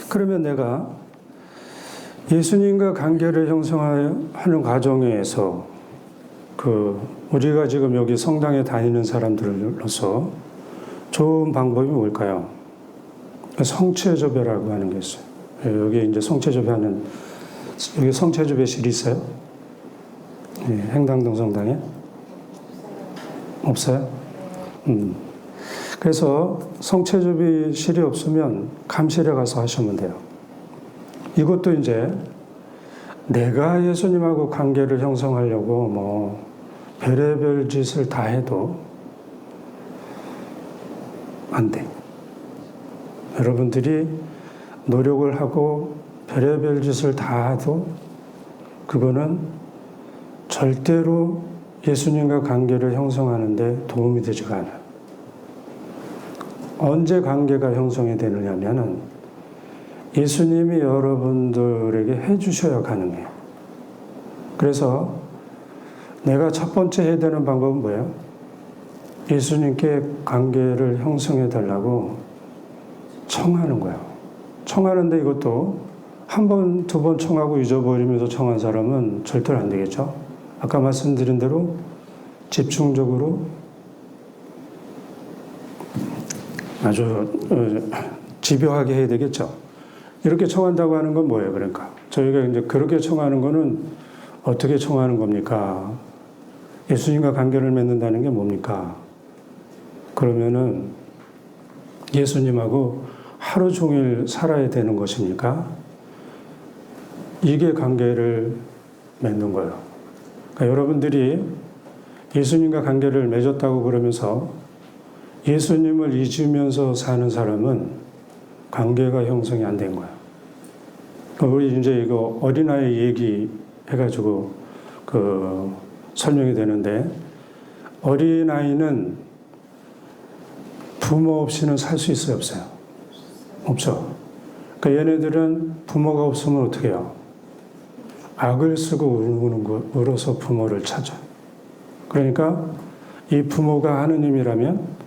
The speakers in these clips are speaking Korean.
그러면 내가 예수님과 관계를 형성하는 과정에서 우리가 지금 여기 성당에 다니는 사람들로서 좋은 방법이 뭘까요? 성체조배라고 하는 게 있어요. 여기 이제 성체조배하는, 여기 성체조배실이 있어요? 예, 행당동 성당에? 없어요? 그래서 성체조배실이 없으면 감실에 가서 하시면 돼요. 이것도 이제 내가 예수님하고 관계를 형성하려고 뭐 별의별 짓을 다 해도 안 돼. 여러분들이 노력을 하고 별의별 짓을 다 해도 그거는 절대로 예수님과 관계를 형성하는 데 도움이 되지가 않아요. 언제 관계가 형성이 되느냐면은 예수님이 여러분들에게 해주셔야 가능해요. 그래서 내가 첫 번째 해야 되는 방법은 뭐예요? 예수님께 관계를 형성해 달라고 청하는 거예요. 청하는데 이것도 한 번, 두 번 청하고 잊어버리면서 청한 사람은 절대로 안 되겠죠. 아까 말씀드린 대로 집중적으로 아주 집요하게 해야 되겠죠. 이렇게 청한다고 하는 건 뭐예요? 그러니까 저희가 이제 그렇게 청하는 거는 어떻게 청하는 겁니까? 예수님과 관계를 맺는다는 게 뭡니까? 그러면은 예수님하고 하루 종일 살아야 되는 것입니까? 이게 관계를 맺는 거예요. 그러니까 여러분들이 예수님과 관계를 맺었다고 그러면서 예수님을 잊으면서 사는 사람은 관계가 형성이 안 된 거예요. 우리 이제 이거 어린아이 얘기 해가지고 설명이 되는데, 어린아이는 부모 없이는 살 수 있어요, 없어요? 없죠. 그러니까 얘네들은 부모가 없으면 어떻게 해요? 악을 쓰고 울어서 부모를 찾아. 그러니까 이 부모가 하느님이라면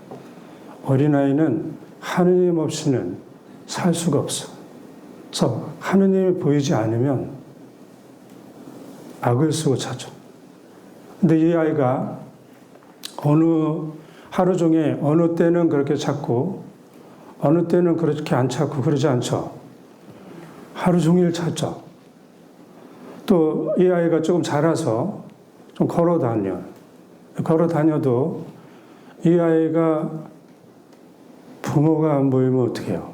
어린아이는 하느님 없이는 살 수가 없어. 그래서 하느님이 보이지 않으면 악을 쓰고 찾아. 근데 이 아이가 하루 종일 어느 때는 그렇게 찾고 어느 때는 그렇게 안 찾고 그러지 않죠. 하루 종일 찾죠. 또 이 아이가 조금 자라서 좀 걸어 다녀도 이 아이가 부모가 안 보이면 어떻게 해요?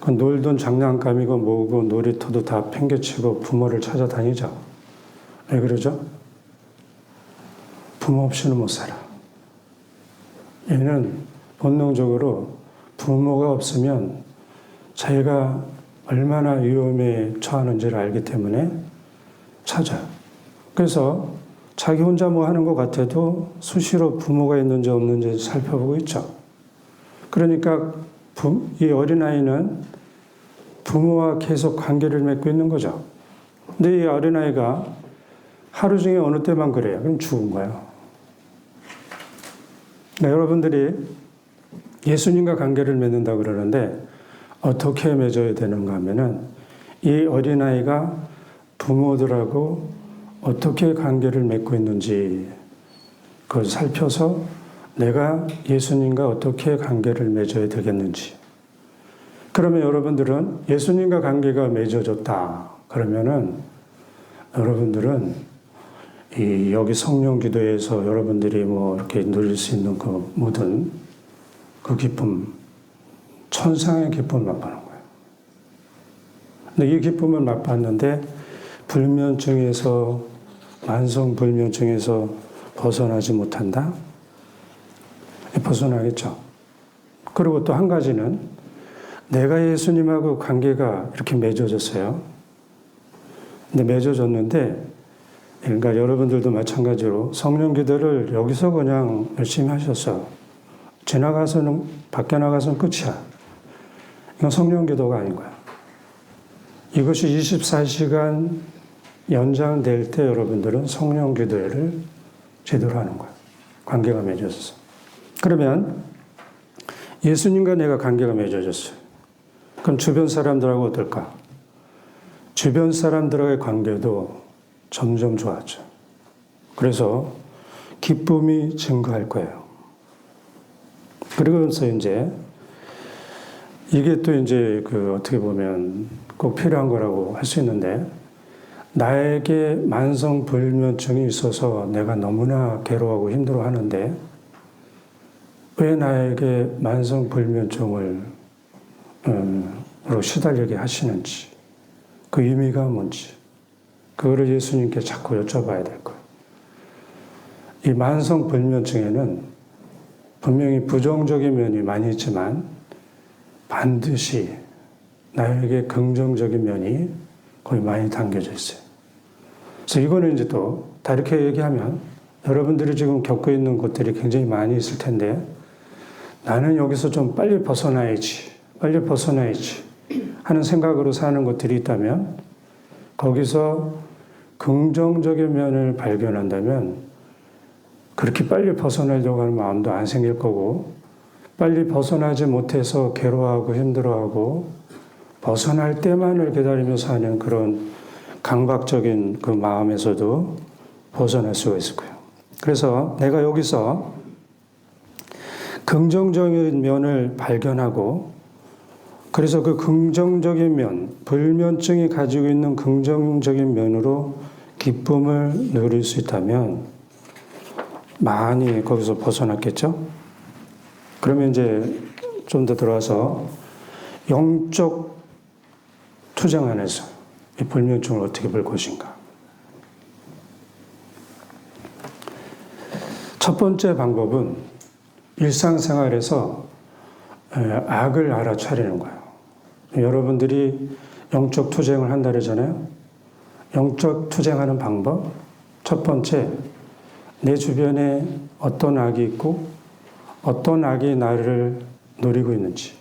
놀던 장난감이고 뭐고 놀이터도 다 팽개치고 부모를 찾아다니죠. 왜 그러죠? 부모 없이는 못 살아. 얘는 본능적으로 부모가 없으면 자기가 얼마나 위험에 처하는지를 알기 때문에 찾아요. 그래서 자기 혼자 뭐 하는 것 같아도 수시로 부모가 있는지 없는지 살펴보고 있죠. 그러니까 이 어린아이는 부모와 계속 관계를 맺고 있는 거죠. 근데 이 어린아이가 하루 중에 어느 때만 그래요. 그럼 죽은 거예요. 그러니까 여러분들이 예수님과 관계를 맺는다고 그러는데 어떻게 맺어야 되는가 하면은 이 어린아이가 부모들하고 어떻게 관계를 맺고 있는지 그걸 살펴서 내가 예수님과 어떻게 관계를 맺어야 되겠는지. 그러면 여러분들은 예수님과 관계가 맺어졌다. 그러면은 여러분들은 여기 성령 기도에서 여러분들이 뭐 이렇게 누릴 수 있는 그 모든 그 기쁨, 천상의 기쁨을 맛보는 거예요. 근데 이 기쁨을 맛봤는데 불면증에서, 만성 불면증에서 벗어나지 못한다? 벗어나겠죠. 그리고 또 한 가지는 내가 예수님하고 관계가 이렇게 맺어졌어요. 근데 맺어졌는데, 그러니까 여러분들도 마찬가지로 성령 기도를 여기서 그냥 열심히 하셨어. 지나가서는, 밖에 나가서는 끝이야. 이건 성령 기도가 아닌 거야. 이것이 24시간 연장될 때 여러분들은 성령 기도를 제대로 하는 거야. 관계가 맺어져서. 그러면 예수님과 내가 관계가 맺어졌어요. 그럼 주변 사람들하고 어떨까? 주변 사람들과의 관계도 점점 좋아져. 그래서 기쁨이 증가할 거예요. 그러면서 이제 이게 또 이제 어떻게 보면 꼭 필요한 거라고 할 수 있는데, 나에게 만성불면증이 있어서 내가 너무나 괴로워하고 힘들어 하는데, 왜 나에게 만성불면증을 시달리게 하시는지, 그 의미가 뭔지, 그거를 예수님께 자꾸 여쭤봐야 될 거예요. 이 만성불면증에는 분명히 부정적인 면이 많이 있지만 반드시 나에게 긍정적인 면이 거의 많이 담겨져 있어요. 그래서 이거는 이제 또 다르게 얘기하면 여러분들이 지금 겪고 있는 것들이 굉장히 많이 있을 텐데, 나는 여기서 좀 빨리 벗어나야지 하는 생각으로 사는 것들이 있다면, 거기서 긍정적인 면을 발견한다면 그렇게 빨리 벗어나려고 하는 마음도 안 생길 거고, 빨리 벗어나지 못해서 괴로워하고 힘들어하고 벗어날 때만을 기다리면서 하는 그런 강박적인 그 마음에서도 벗어날 수가 있을 거예요. 그래서 내가 여기서 긍정적인 면을 발견하고, 그래서 그 긍정적인 면, 불면증이 가지고 있는 긍정적인 면으로 기쁨을 누릴 수 있다면 많이 거기서 벗어났겠죠? 그러면 이제 좀 더 들어와서 영적 투쟁 안에서 이 불면증을 어떻게 볼 것인가. 첫 번째 방법은 일상생활에서 악을 알아차리는 거예요. 여러분들이 영적 투쟁을 한다 그러잖아요. 영적 투쟁하는 방법, 첫 번째, 내 주변에 어떤 악이 있고 어떤 악이 나를 노리고 있는지,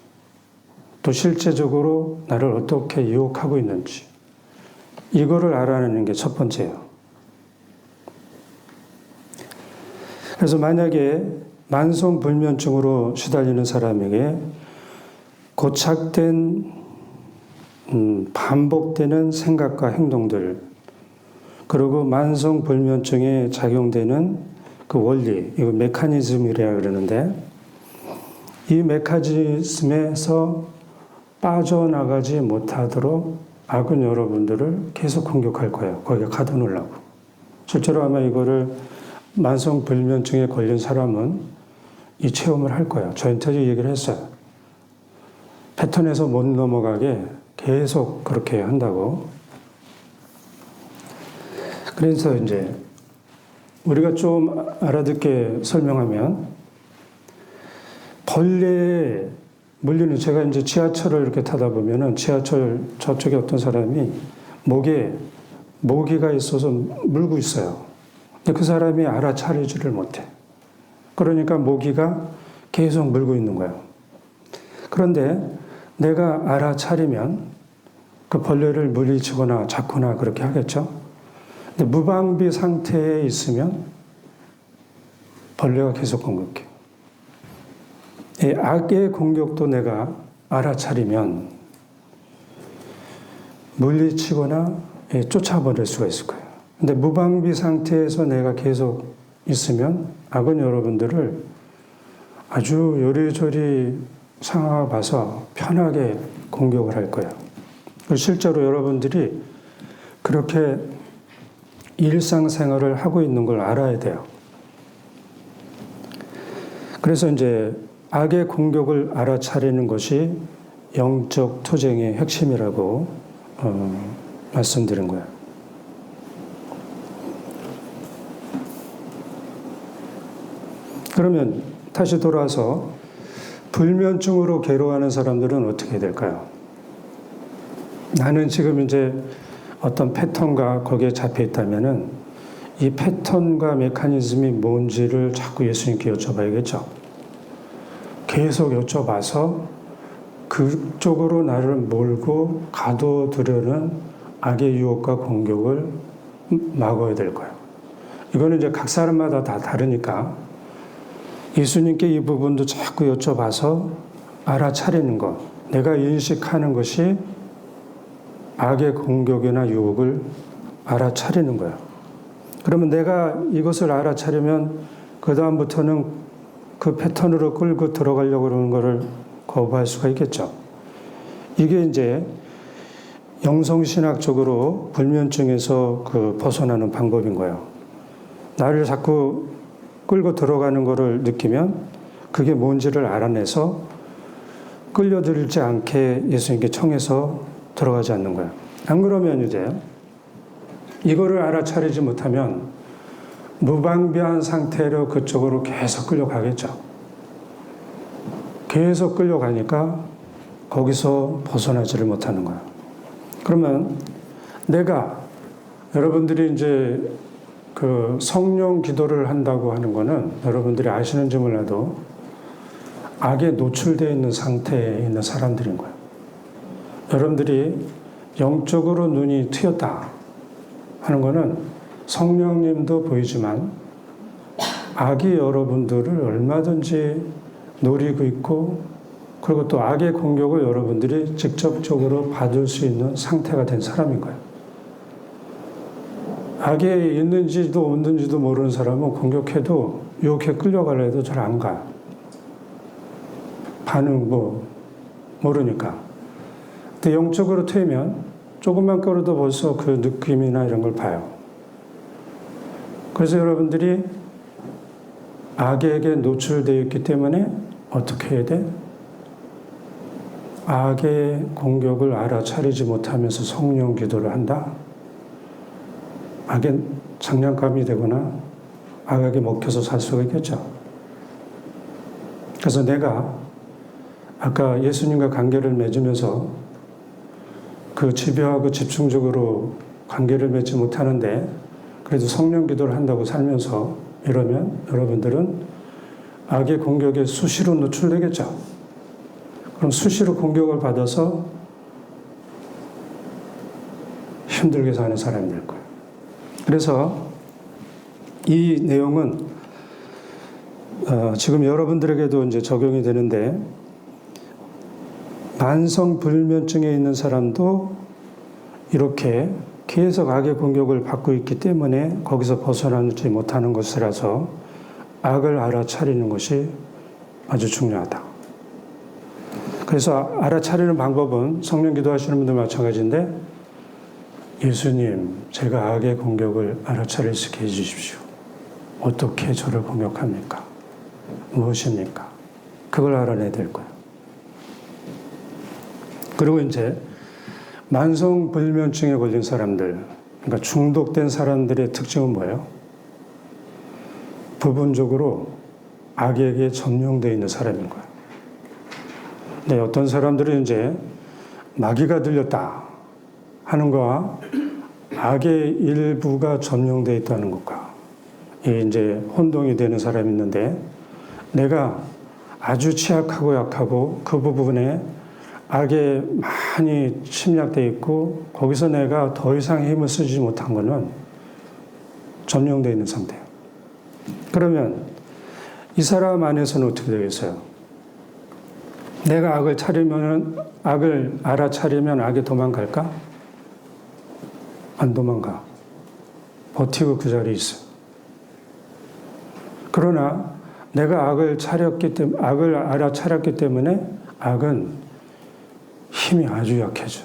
또 실제적으로 나를 어떻게 유혹하고 있는지, 이거를 알아내는 게 첫 번째예요. 그래서 만약에 만성불면증으로 시달리는 사람에게 고착된 반복되는 생각과 행동들, 그리고 만성불면증에 작용되는 그 원리, 이거 메커니즘이라 그러는데, 이 메커니즘에서 빠져나가지 못하도록 악은 여러분들을 계속 공격할 거예요. 거기에 가둬놓으려고. 실제로 아마 이거를 만성불면증에 걸린 사람은 이 체험을 할 거예요. 저한테도 얘기를 했어요. 패턴에서 못 넘어가게 계속 그렇게 한다고. 그래서 이제 우리가 좀 알아듣게 설명하면, 벌레에 물리는, 제가 이제 지하철을 이렇게 타다 보면은 지하철 저쪽에 어떤 사람이 목에 모기가 있어서 물고 있어요. 근데 그 사람이 알아차리지를 못해. 그러니까 모기가 계속 물고 있는 거예요. 그런데 내가 알아차리면 그 벌레를 물리치거나 잡거나 그렇게 하겠죠. 근데 무방비 상태에 있으면 벌레가 계속 공격해. 이 악의 공격도 내가 알아차리면 물리치거나 쫓아버릴 수가 있을 거예요. 근데 무방비 상태에서 내가 계속 있으면 악은 여러분들을 아주 요리조리 상황을 봐서 편하게 공격을 할 거예요. 실제로 여러분들이 그렇게 일상생활을 하고 있는 걸 알아야 돼요. 그래서 이제 악의 공격을 알아차리는 것이 영적 투쟁의 핵심이라고 말씀드린 거예요. 그러면 다시 돌아와서 불면증으로 괴로워하는 사람들은 어떻게 될까요? 나는 지금 이제 어떤 패턴과 거기에 잡혀 있다면은 이 패턴과 메커니즘이 뭔지를 자꾸 예수님께 여쭤봐야겠죠. 계속 여쭤봐서 그쪽으로 나를 몰고 가둬두려는 악의 유혹과 공격을 막아야 될 거예요. 이거는 이제 각 사람마다 다 다르니까 예수님께 이 부분도 자꾸 여쭤봐서 알아차리는 것, 내가 인식하는 것이 악의 공격이나 유혹을 알아차리는 거예요. 그러면 내가 이것을 알아차리면 그 다음부터는 그 패턴으로 끌고 들어가려고 그러는 것을 거부할 수가 있겠죠. 이게 이제 영성신학적으로 불면증에서 벗어나는 방법인 거예요. 나를 자꾸 끌고 들어가는 것을 느끼면 그게 뭔지를 알아내서 끌려들지 않게 예수님께 청해서 들어가지 않는 거예요. 안 그러면 이제 이거를 알아차리지 못하면 무방비한 상태로 그쪽으로 계속 끌려가겠죠. 계속 끌려가니까 거기서 벗어나지를 못하는 거예요. 그러면 내가 여러분들이 이제 성령 기도를 한다고 하는 거는 여러분들이 아시는지 몰라도 악에 노출되어 있는 상태에 있는 사람들인 거예요. 여러분들이 영적으로 눈이 트였다 하는 거는 성령님도 보이지만 악이 여러분들을 얼마든지 노리고 있고 그리고 또 악의 공격을 여러분들이 직접적으로 받을 수 있는 상태가 된 사람인 거예요. 악에 있는지도 없는지도 모르는 사람은 공격해도 유혹에 끌려가려 해도 잘 안 가. 반응 모르니까. 근데 영적으로 트이면 조금만 끌어도 벌써 그 느낌이나 이런 걸 봐요. 그래서 여러분들이 악에게 노출되어 있기 때문에 어떻게 해야 돼? 악의 공격을 알아차리지 못하면서 성령 기도를 한다? 악에 장난감이 되거나 악에게 먹혀서 살 수가 있겠죠. 그래서 내가 아까 예수님과 관계를 맺으면서 그 집요하고 집중적으로 관계를 맺지 못하는데 그래도 성령 기도를 한다고 살면서 이러면 여러분들은 악의 공격에 수시로 노출되겠죠. 그럼 수시로 공격을 받아서 힘들게 사는 사람이 될 거예요. 그래서 이 내용은 지금 여러분들에게도 이제 적용이 되는데 만성 불면증에 있는 사람도 이렇게 계속 악의 공격을 받고 있기 때문에 거기서 벗어나지 못하는 것이라서 악을 알아차리는 것이 아주 중요하다. 그래서 알아차리는 방법은 성령 기도하시는 분들 마찬가지인데 예수님, 제가 악의 공격을 알아차릴 수 있게 해주십시오. 어떻게 저를 공격합니까? 무엇입니까? 그걸 알아내야 될 거예요. 그리고 이제 만성 불면증에 걸린 사람들, 그러니까 중독된 사람들의 특징은 뭐예요? 부분적으로 악에게 점령되어 있는 사람인 거예요. 근데 어떤 사람들은 이제 마귀가 들렸다 하는 거와 악의 일부가 점령되어 있다는 것과 이제 혼동이 되는 사람이 있는데 내가 아주 취약하고 약하고 그 부분에 악에 많이 침략되어 있고 거기서 내가 더 이상 힘을 쓰지 못한 거는 점령되어 있는 상태예요. 그러면 이 사람 안에서는 어떻게 되겠어요? 내가 악을 알아차리면 악에 도망갈까? 안 도망가. 버티고 그 자리에 있어. 그러나 내가 악을 알아차렸기 때문에 악은 힘이 아주 약해져.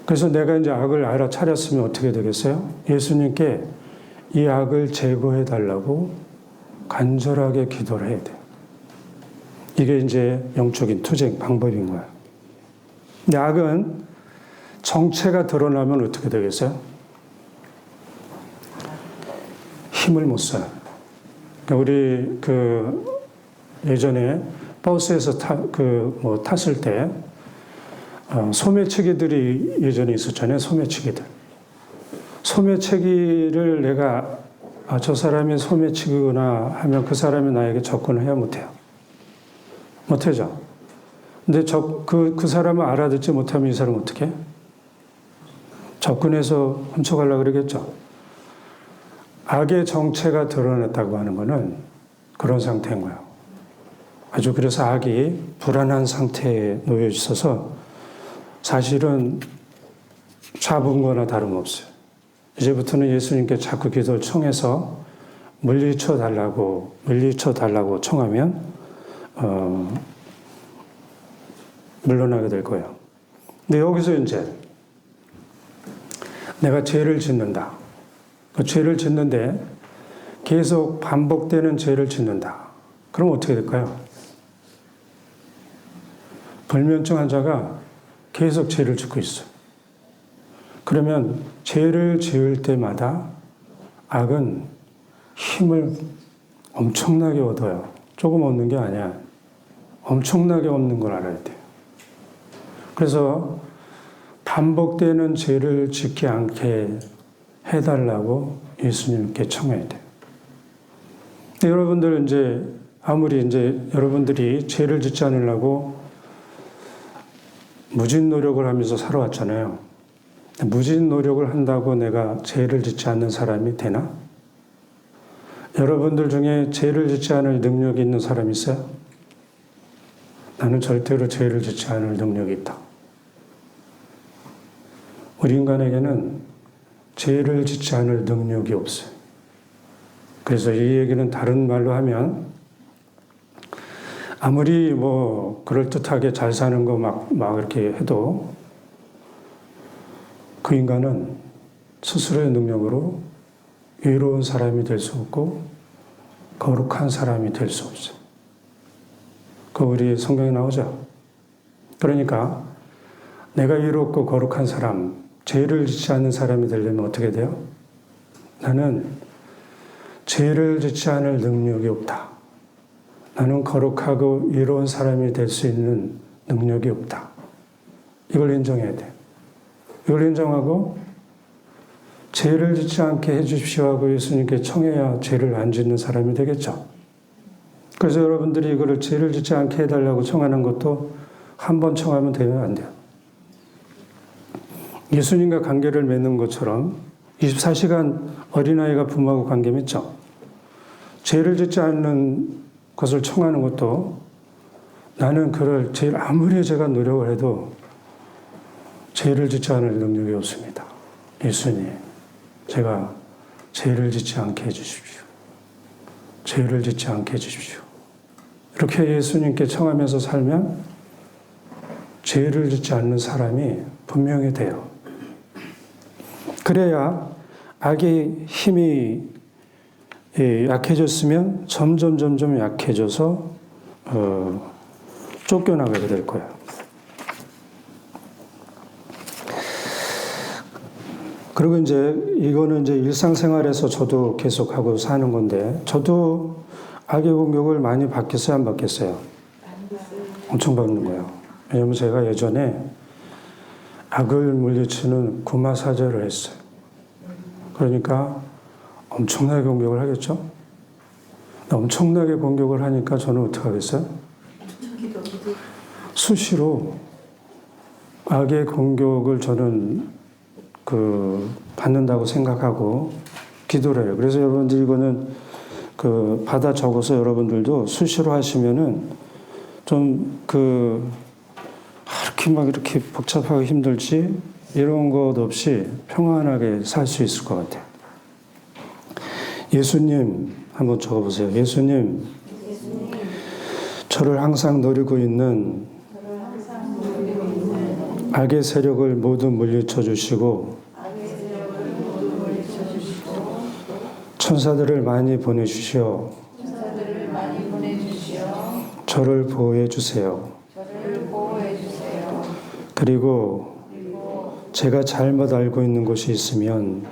그래서 내가 이제 악을 알아차렸으면 어떻게 되겠어요? 예수님께 이 악을 제거해 달라고 간절하게 기도를 해야 돼요. 이게 이제 영적인 투쟁 방법인 거예요. 근데 악은 정체가 드러나면 어떻게 되겠어요? 힘을 못 써요. 우리 예전에 버스에서 탔을 때 소매치기들이 예전에 있었잖아요. 소매치기들. 소매치기를 내가 저 사람이 소매치기구나 하면 그 사람이 나에게 접근을 해야 못해요. 못하죠. 근데 그 사람을 알아듣지 못하면 이 사람은 어떻게? 접근해서 훔쳐가려고 그러겠죠. 악의 정체가 드러났다고 하는 것은 그런 상태인 거예요. 아주 그래서 악이 불안한 상태에 놓여 있어서 사실은 잡은 거나 다름없어요. 이제부터는 예수님께 자꾸 기도를 청해서 물리쳐 달라고 청하면 물러나게 될 거예요. 근데 여기서 이제 내가 죄를 짓는다. 그 죄를 짓는데 계속 반복되는 죄를 짓는다. 그럼 어떻게 될까요? 불면증 환자가 계속 죄를 짓고 있어요. 그러면 죄를 지을 때마다 악은 힘을 엄청나게 얻어요. 조금 얻는 게 아니야. 엄청나게 얻는 걸 알아야 돼요. 그래서 반복되는 죄를 짓지 않게 해달라고 예수님께 청해야 돼요. 여러분들 이제 아무리 이제 여러분들이 죄를 짓지 않으려고 무진 노력을 하면서 살아왔잖아요. 무진 노력을 한다고 내가 죄를 짓지 않는 사람이 되나? 여러분들 중에 죄를 짓지 않을 능력이 있는 사람이 있어요? 나는 절대로 죄를 짓지 않을 능력이 있다. 우리 인간에게는 죄를 짓지 않을 능력이 없어요. 그래서 이 얘기는 다른 말로 하면 아무리 그럴듯하게 잘 사는 거 막 이렇게 해도 그 인간은 스스로의 능력으로 의로운 사람이 될 수 없고 거룩한 사람이 될 수 없어요. 그 우리 성경에 나오죠. 그러니까 내가 의롭고 거룩한 사람, 죄를 짓지 않는 사람이 되려면 어떻게 돼요? 나는 죄를 짓지 않을 능력이 없다. 나는 거룩하고 의로운 사람이 될 수 있는 능력이 없다. 이걸 인정해야 돼. 이걸 인정하고 죄를 짓지 않게 해주십시오 하고 예수님께 청해야 죄를 안 짓는 사람이 되겠죠. 그래서 여러분들이 이거를 죄를 짓지 않게 해달라고 청하는 것도 한 번 청하면 되면 안 돼요. 예수님과 관계를 맺는 것처럼 24시간 어린아이가 부모하고 관계 맺죠. 죄를 짓지 않는 것을 청하는 것도 나는 아무리 제가 노력을 해도 죄를 짓지 않을 능력이 없습니다. 예수님, 제가 죄를 짓지 않게 해주십시오. 죄를 짓지 않게 해주십시오. 이렇게 예수님께 청하면서 살면 죄를 짓지 않는 사람이 분명히 돼요. 그래야 악의 힘이 약해졌으면 점점 약해져서 쫓겨나가게 될 거예요. 그리고 이거는 일상생활에서 저도 계속하고 사는 건데, 저도 악의 공격을 많이 받겠어요, 안 받겠어요? 엄청 받는 거예요. 왜냐면 제가 예전에 악을 물리치는 구마사제를 했어요. 그러니까 엄청나게 공격을 하겠죠? 엄청나게 공격을 하니까 저는 어떻게 하겠어요? 수시로 악의 공격을 저는 받는다고 생각하고 기도를 해요. 그래서 여러분들 이거는 받아 적어서 여러분들도 수시로 하시면은 좀 이렇게 복잡하고 힘들지 이런 것 없이 평안하게 살 수 있을 것 같아요. 예수님 한번 적어보세요. 예수님, 저를 항상 노리고 있는 악의 세력을 모두 물리쳐 주시고 천사들을 많이 보내주시어 저를 보호해 주세요. 그리고 제가 잘못 알고 있는 것이 있으면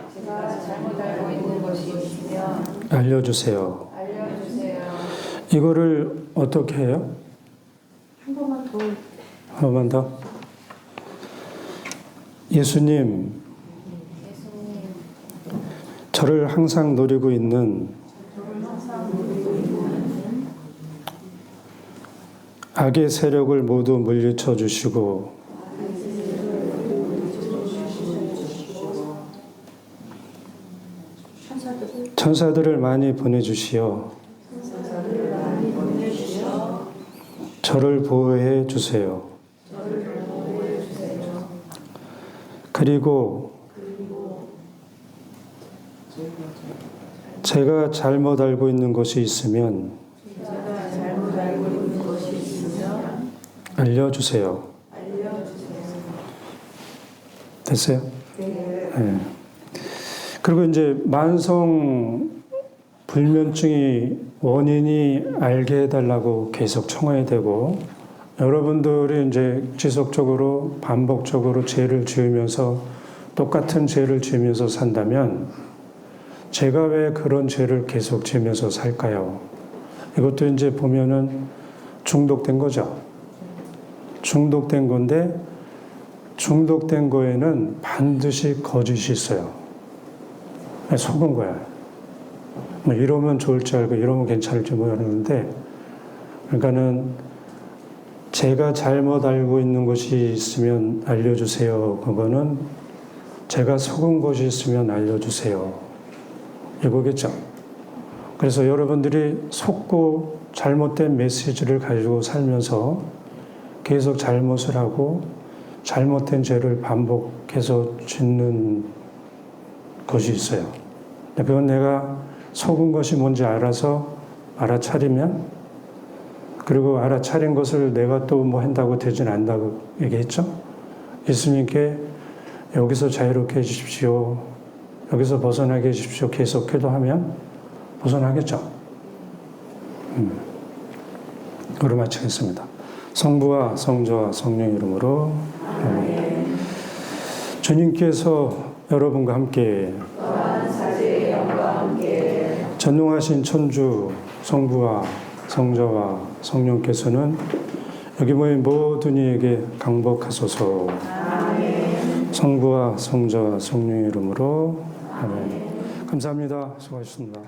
알려주세요. 이거를 어떻게 해요? 한 번만 더. 예수님, 저를 항상 노리고 있는 악의 세력을 모두 물리쳐 주시고 천사들을 많이 보내주시어 저를 보호해 주세요. 그리고 제가 잘못 알고 있는 것이 있으면 알려주세요. 됐어요? 네. 그리고 이제 만성 불면증이 원인이 알게 해달라고 계속 청해야 되고, 여러분들이 이제 지속적으로 반복적으로 죄를 지으면서 똑같은 죄를 지으면서 산다면 제가 왜 그런 죄를 계속 지으면서 살까요? 이것도 이제 보면은 중독된 거죠. 중독된 건데 중독된 거에는 반드시 거짓이 있어요. 속은 거야. 뭐 이러면 좋을 줄 알고 이러면 괜찮을지 모르는데, 그러니까는 제가 잘못 알고 있는 것이 있으면 알려주세요. 그거는 제가 속은 것이 있으면 알려주세요. 이거겠죠. 그래서 여러분들이 속고 잘못된 메시지를 가지고 살면서 계속 잘못을 하고 잘못된 죄를 반복해서 짓는 것이 있어요. 그건 내가 속은 것이 뭔지 알아서 알아차리면, 그리고 알아차린 것을 내가 또 뭐 한다고 되진 않는다고 얘기했죠. 예수님께 여기서 자유롭게 해주십시오. 여기서 벗어나게 해주십시오. 계속 기도하면 벗어나겠죠. 그로 마치겠습니다. 성부와 성자와 성령의 이름으로 아멘. 주님께서 여러분과 함께 전능하신 천주 성부와 성자와 성령께서는 여기 모인 모든 이에게 강복하소서. 아멘. 성부와 성자와 성령의 이름으로 아멘. 감사합니다. 수고하셨습니다.